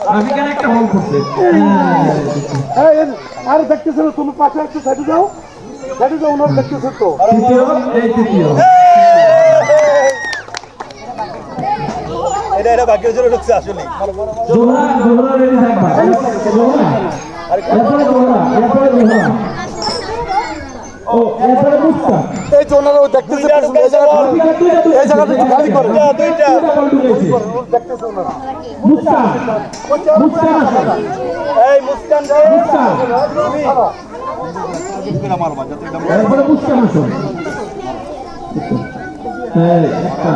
রাফিকান একটা বল করছে। আরে দেখতেছিল তুমি পাশে একটু সাইডে যাও ওনার দেখতেছো তো। তৃতীয়, এই তৃতীয়। এটা বাকির জন্য ঢুকছে আসলে। জোহরা রেডি থাকবা। জোহরা এরপরে জোহরা ও এরপরে মুস্তান। এই যে ওনারা দেখতেছে এই জায়গাটা একটু খালি করে দুইটা দেখতেছে ওনারা। মুস্তান এই মুস্কান রে মারবা যাতে এরপরে মুস্তান আসো। এই একটা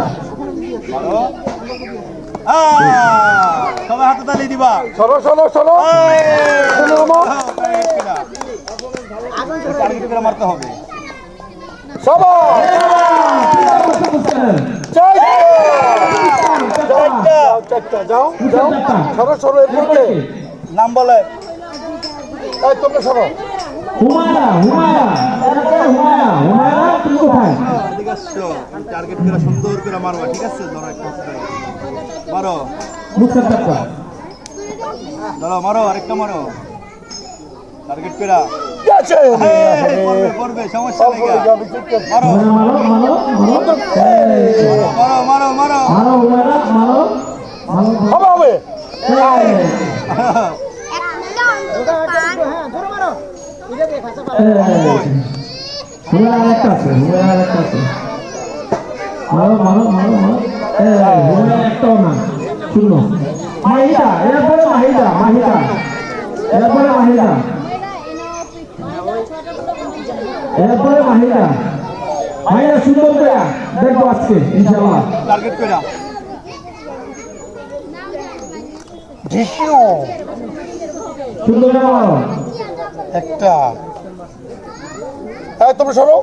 সবাই হাতে তালি দিবা। চলো মারতে হবে। যাও সরো এরপরে নাম বলে তোমরা সরো। হুমায়রা তুমি কোথায়? টার্গেট করে সুন্দর করে মারবা, ঠিক আছে? ধরো একটা মারো, মুস্তান চাপা ধরো মারো, আরেকটা মারো টার্গেট করে। পড়বে সমস্যা নেই। মারো হবে আরেকটা আছে একটাও না শূন্য। মাহিদা এরপরে মাহিদা সুন্দর করে দেখবো আজকে ইনশাআল্লাহ। টার্গেট করে সুন্দর করে মারো। একটা তোমরা সরো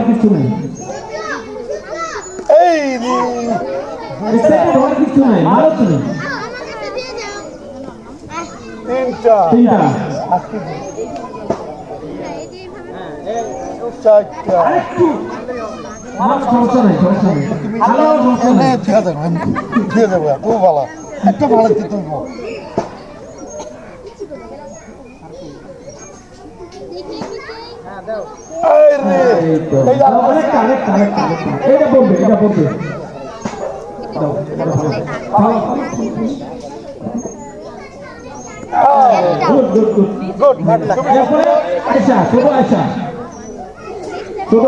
কিছু নেই, এই কিছু নাই, মারো তুমি। তিনটা চারটা সমস্যা নাই ঠিক আছে দিয়ে দেবো খুব ভালো একটা ভালো তুলবো। এটা বলবে গুড আয়সা ছোট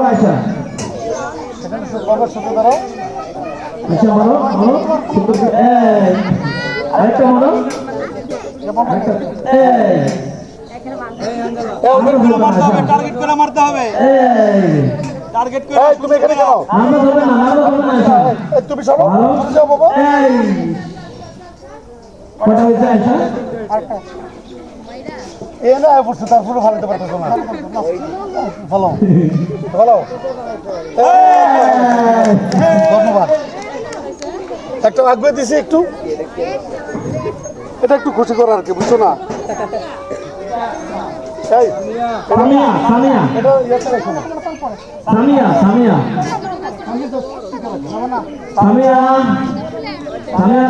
আয়সা সাথে দাঁড়াও আচ্ছা মারো আরেকটা মারো টার্গেট করে মারতে হবে। টার্গেট করে তুমি এখানে যাও তুমি সরো যাও বাবা। কটা হয়েছে আয়সা? এ না পড়ছে তারপরে ভালো দিতে পারতেছো না। ভালো ধন্যবাদ। একটা আগ্রহ দিছি একটু, এটা একটু খুশি করার কি বুঝছো না? সামিয়া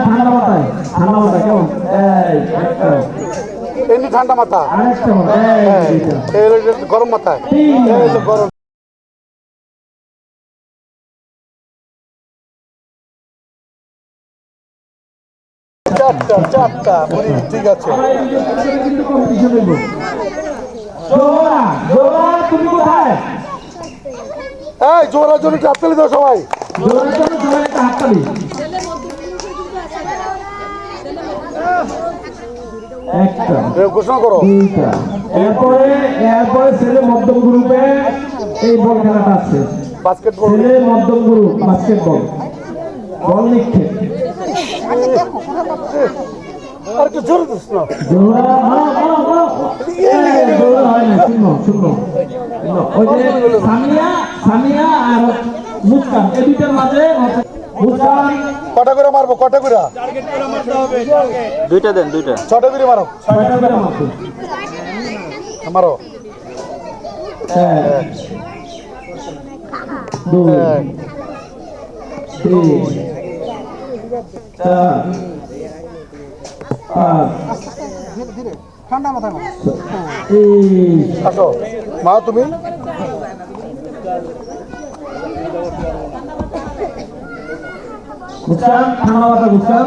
ঠান্ডা মাথায় কেমন? এমনি ঠান্ডা মাথা, গরম মাথায় গরম। চারটা ঠিক আছে। তুমি কোথায়? এই জোড়ার জন্য হাততালি দাও সবাই। হাততালি ঘোষণা করো। এরপরে ছেলে মধ্যম গ্রুপে এই বল খেলাটা আছে। বাস্কেটবল ছেলে মধ্যম গ্রুপ বাস্কেটবল বল নিক্ষেপ। আর কি জোরে দিস না। সামিয়া আর মুস্কান এই দুইটার মাঝে মুস্কান কটা করে মারবো? কটা করে? দুইটা দেন, দুইটা। ছটা করে মারো। মারো। এই আসো মা তুমি মুসকান ঠান্ডা মাথা মুসকান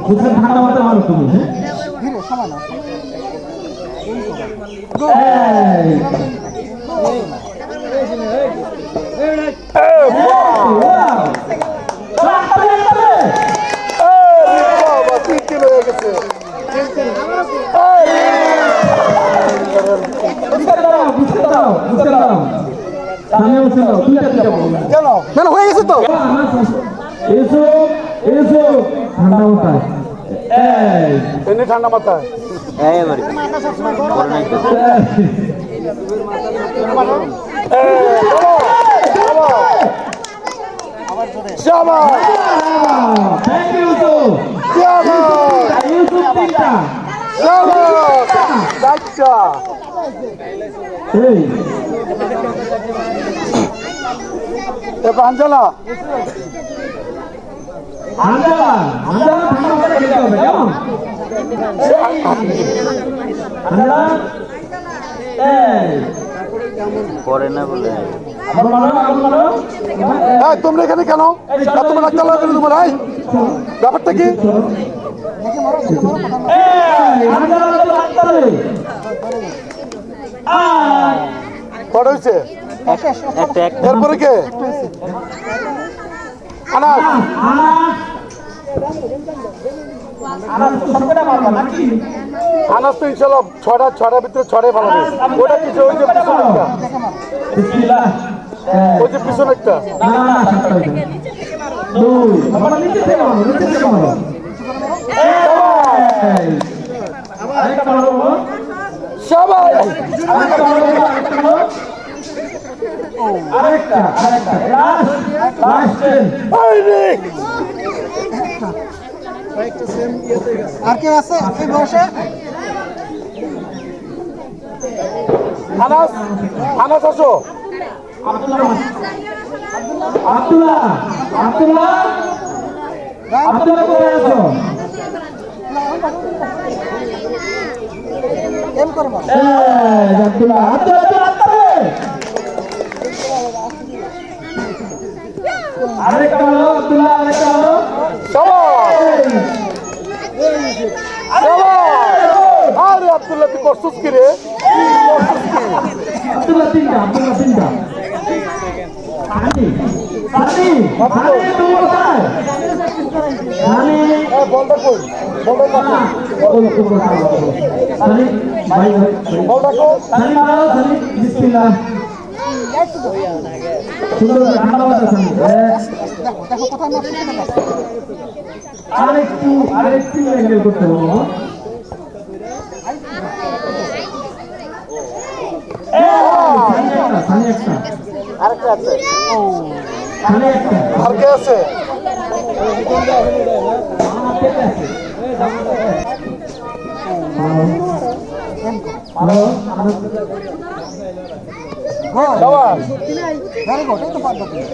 মুসকান ঠান্ডা মাথা মারো তুমি বাবা 3 কিলো হয়ে গেছে কেন কেন হয়ে গেছে তো এসো এসো ঠান্ডা মাথায় এমনি ঠান্ডা মাথায় থ্যাংক ইউ তো ইউসুফ তিনটা এই আঞ্জলা আঞ্জলা আঞ্জলা ঠান্ডা মাথায় খেতে হবে কেমন আঞ্জলা করে না বলে তোমরা এখানে কেন তোমরা ডাক্তার লাগবে তোমার ব্যাপারটা কি কটা হয়েছে এরপরে কে আনাস আনাস তো ইনশাল্লাহ ছটার ভিতরে ছড়ে ভালো ওটা কিছু ওই যে পিছনে একটা ওই যে পিছনে একটা সবাই আর কেউ আছে এই বয়সে আনাস আনাস আসো আব্দুল্লাহ আব্দুল্লাহ আব্দুল্লাহ কোথায় আছো এম করে বল আব্দুল্লাহ আব্দুল্লাহ আরেকটা হলো আব্দুল্লাহ আরেকটা হলো আরে আব্দুল্লাহ তুই করছিস কি রে আব্দুল্লাহ তিনটা সানি সানি সানি তুমি কোথায় সানি বলটা কই বলটা সানি ভাই বলটা কই সানি মারো সানি বিসমিল্লাহ সুন্দর ঠান্ডা মাথা সানি দেখো কোথায় মারছে আরেকটু অ্যাঙ্গেল করতে হবে সানি একটা আরেকটা আছে সানি একটা আর কে আছে হ্যালো সবাই ভেরি গুড এই তো পারবো তুমি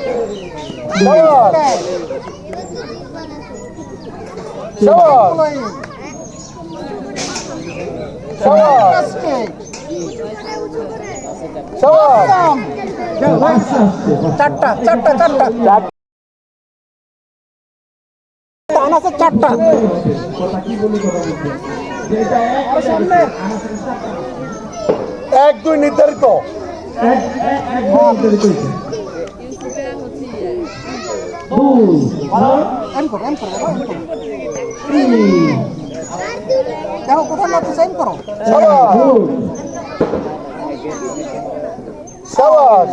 সবাই চারটা আনাসের চারটা এক দুই নির্ধারিত এম করো দেখো কোথায় মারছে এম করো সাবাস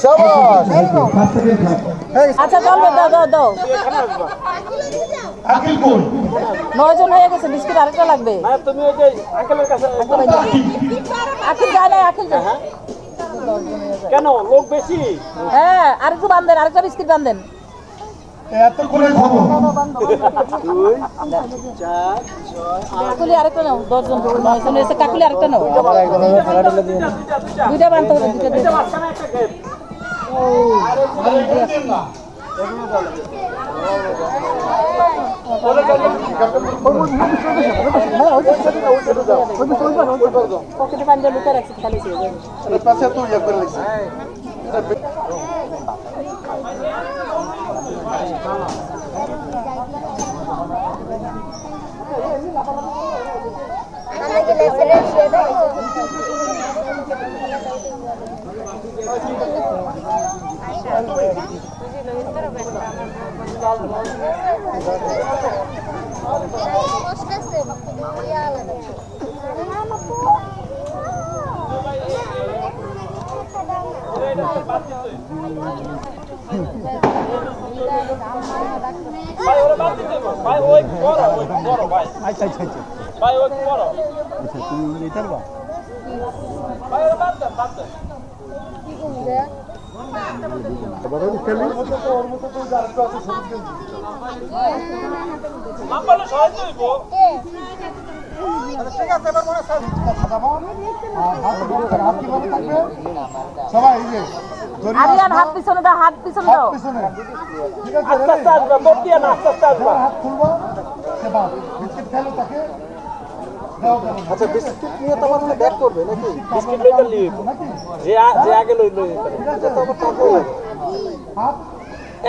সাবাস আচ্ছা চলবে দাও আকিল কোন 9 জন হয়ে গেছে বিস্কিট আরেকটা লাগবে তুমি ওই যে আঙ্কেলের কাছে আখিল যায় না আখিল যায় কেন লোক বেশি হ্যাঁ আরেকটু বান্ধেন আরেকটা বিস্কিট বান্ধেন এত করে খাবো কাকুলি আরেকটা নাও 10 জন 9 জন এসে কাকুলি আরেকটা নাও দুইটা বানতে হবে দুইটা পকেটে পাঞ্জা লুকা রাখছি খালি ছিল পাশে তো ইয়ে করে লাগছে সবাই এই যে আরিয়ান হাত পিছনে দাও হাত পিছনে দাও পিছনে ঠিক আছে আস্তে আস্তে আসবে বোট দিয়ে না আস্তে আস্তে আসবে হাত খুলবো সেবা বিস্কিট খেলো তাকে আচ্ছা বিস্কিট নিয়ে তোমার মনে ব্যাক করবে নাকি বিস্কিট লইতে লিয়ে যে আগে লই হাত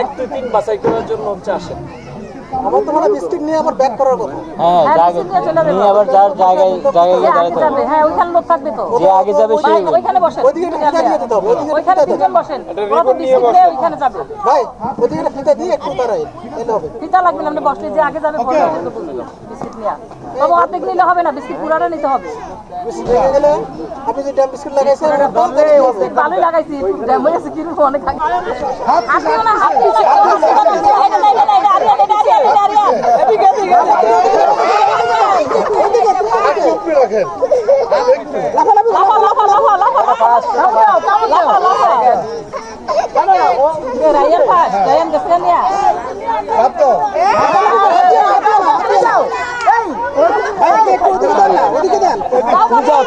1 2 3 বাছাই করার জন্য হচ্ছে আসে আমার তো মনে হয় বিস্কিট নিয়ে আবার ব্যাক করার কথা হ্যাঁ নিয়ে আবার যার জায়গায় দাঁড়াতে হবে। হ্যাঁ ওইখানে লোক থাকবে তো যে আগে যাবে সে ওইখানে বসেন ওইদিকে একটা ফিতা দিয়ে দিতে হবে ওইখানে তিনজন বসেন ওরা তো বিস্কিট নিয়ে ওইখানে যাবে ভাই ওইদিকে একটা ফিতা দিয়ে একটু দাঁড়াই এলে হবে ফিতা লাগবে না, আপনি বসলে যে আগে যাবে বিস্কিট নিয়ে তবে অর্ধেক নিলে হবে না, বিস্কিট পুরাটা নিতে হবে। বিস্কিট লেগে গেলে আপনি যে ড্যাম বিস্কিট লাগাইছেন ওটা বন্ধ করে হবে ভালোই লাগাইছি ড্যাম হয়েছে কি অনেক আগে হাত দিও না হাত দিও না চুপ রাখেন হাত তো ওদিকে দেন তুমি যাও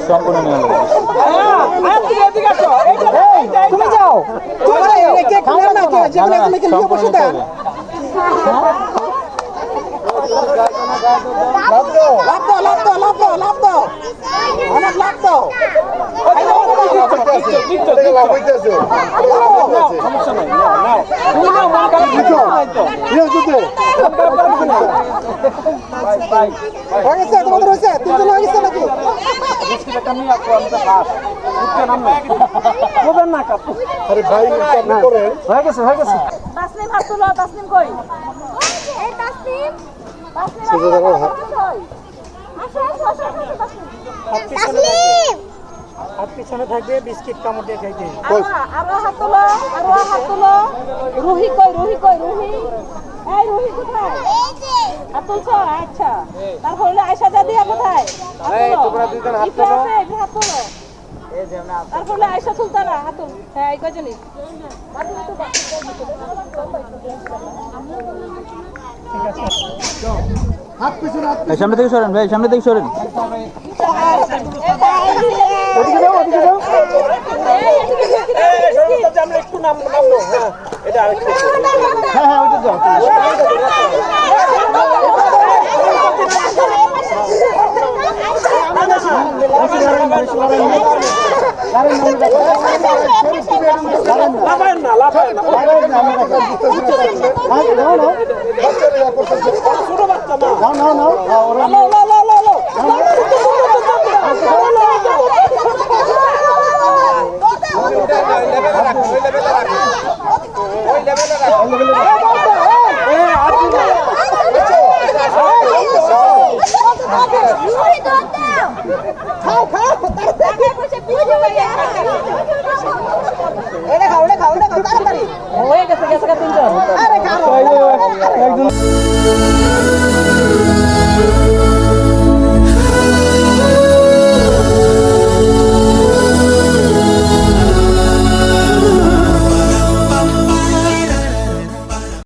সম্পূর্ণ নিয়ে নেবো। তুমি যাও তোমরা একে খাওয়া না কে যে কোনো একজনকে নিয়ে বসে দেন হাত তো লাভ দাও অনেক লাভ দাও হইতেছে সমস্যা নাই নাও হয়ে গেছে তোমাদের হয়েছে তিনজন হয়ে গেছে নাকি বিস্কিট একটা নিয়ে আসো আমি তো খাস উঠতে নামবে কোবেন না কাপ আরে ভাই আপনি করেন হয়ে গেছে তাসনিম হাত তুলো, তাসনিম কই? এই তাসনিম সোজা দেখো হাত তাসনিম হাত পিছনে থাকবে বিস্কিট কামড় দিয়ে খাইতে আরো হাত তুলো, রুহি কই রুহি এই রুহি কোথায়? হাত তুলছো? আচ্ছা তারপর হলো আয়শা দাদিয়া কোথায়? তোমরা দুইজন হাত তুলো, হাত তুলো। তারপর হলো আয়শা সুলতানা হাত তুল। হ্যাঁ এই কয়জনই হাত পিছনে হাত এই সামনে থেকে সরেন ভাই, সামনে থেকে সরেন। আমরা একটু নামলো হ্যাঁ এটা আরেকটু হ্যাঁ ওইটা যাও লাফায় না বাচ্চারা করতেছে ছোট বাচ্চা না না লো